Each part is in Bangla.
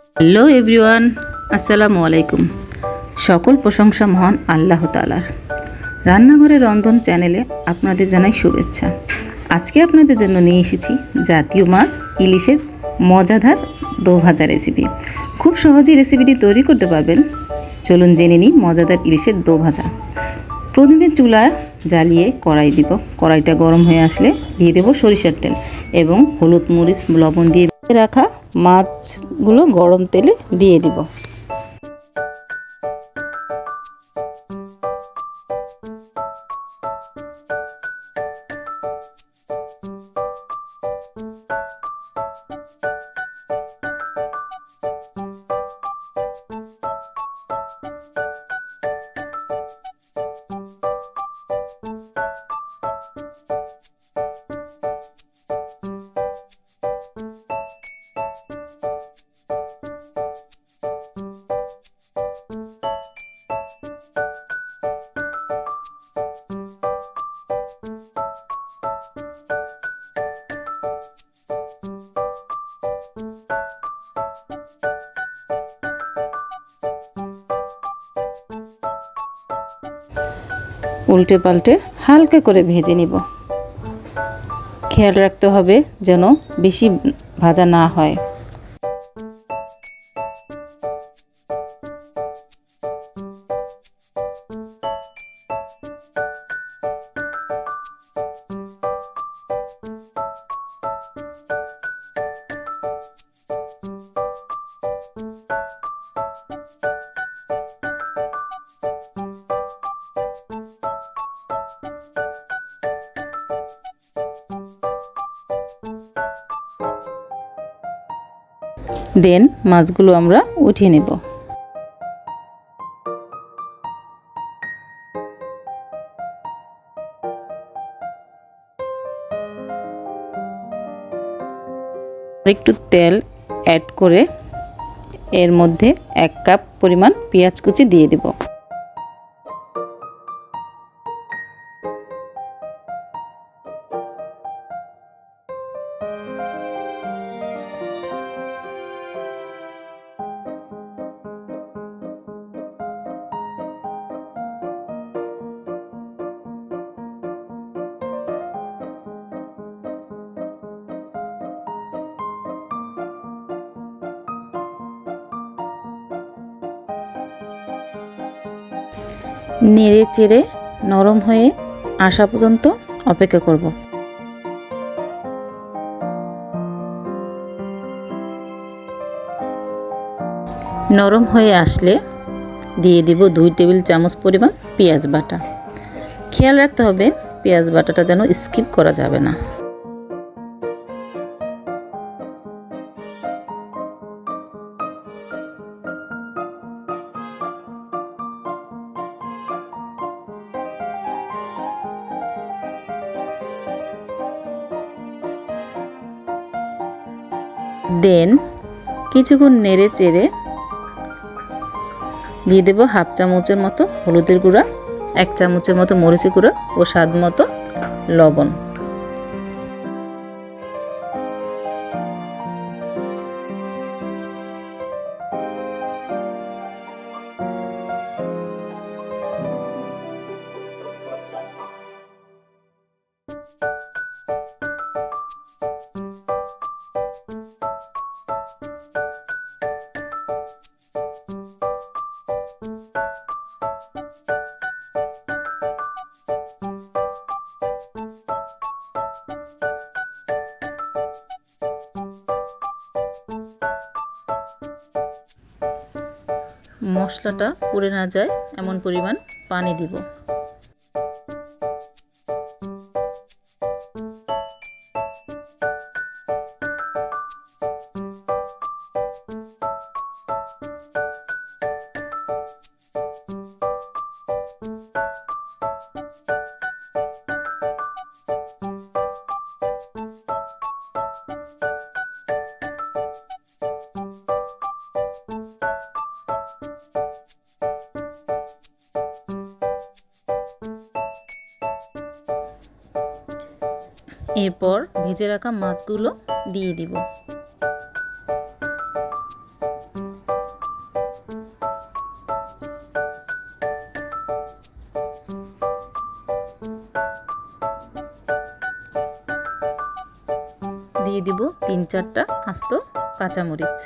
হ্যালো এভরিওয়ান, আসসালামু আলাইকুম। সকল প্রশংসা মহান আল্লাহ তাআলার। রান্নাঘরে রন্ধন চ্যানেলে আপনাদের জানাই শুভেচ্ছা। আজকে আপনাদের জন্য নিয়ে এসেছি জাতীয় মাছ ইলিশের মজাদার দো ভাজা রেসিপি। খুব সহজেই রেসিপিটি তৈরি করতে পারবেন। চলুন জেনে নিই মজাদার ইলিশের দো ভাজা। প্রথমে চুলা জ্বালিয়ে কড়াই দিব। কড়াইটা গরম হয়ে আসলে দিয়ে দেব সরিষার তেল এবং হলুদ মরিচ লবণ দিয়ে রাখা মাছগুলো গরম তেলে দিয়ে দিব। উল্টে পাল্টে হালকা করে ভেজে নিব। খেয়াল রাখতে হবে যেন বেশি ভাজা না হয়। দেন মাছগুলো আমরা উঠিয়ে নেব। একটু তেল অ্যাড করে এর মধ্যে 1 কাপ পরিমাণ পেঁয়াজ কুচি দিয়ে দেব। নেড়ে চেড়ে নরম হয়ে আসা পর্যন্ত অপেক্ষা করব। নরম হয়ে আসলে দিয়ে দিব 2 টেবিল চামচ পরিমাণ পেঁয়াজ বাটা। খেয়াল রাখতে হবে পেঁয়াজ বাটাটা যেন স্কিপ করা যাবে না। দেন কিছুক্ষণ নেড়ে চেড়ে দিয়ে দেব 1/2 চামচের মতো হলুদের গুঁড়া, 1 চামচের মতো মরিচের গুঁড়া ও স্বাদ মতো লবণ। মশলাটা পুড়ে না যায় এমন পরিমাণ পানি দিব। এরপর ভেজে রাখা মাছগুলো দিয়ে দিব। দিব 3-4টা আস্ত কাঁচামরিচ।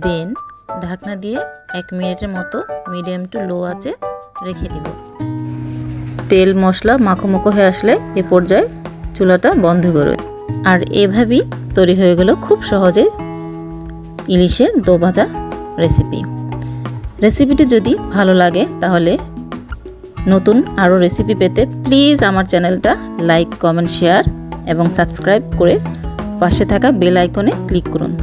দেন ঢাকনা দিয়ে 1 মিনিটের মতো মিডিয়াম টু লো আঁচে রেখে দিব। তেল মশলা মাখো হয়ে আসলে এ পর্যায়ে চুলাটা বন্ধ করে, আর এভাবেই তৈরি হয়ে গেল খুব সহজে ইলিশের দো ভাজা রেসিপি। রেসিপিটি যদি ভালো লাগে তাহলে নতুন আরও রেসিপি পেতে প্লিজ আমার চ্যানেলটা লাইক, কমেন্ট, শেয়ার এবং সাবস্ক্রাইব করে পাশে থাকা বেল আইকনে ক্লিক করুন।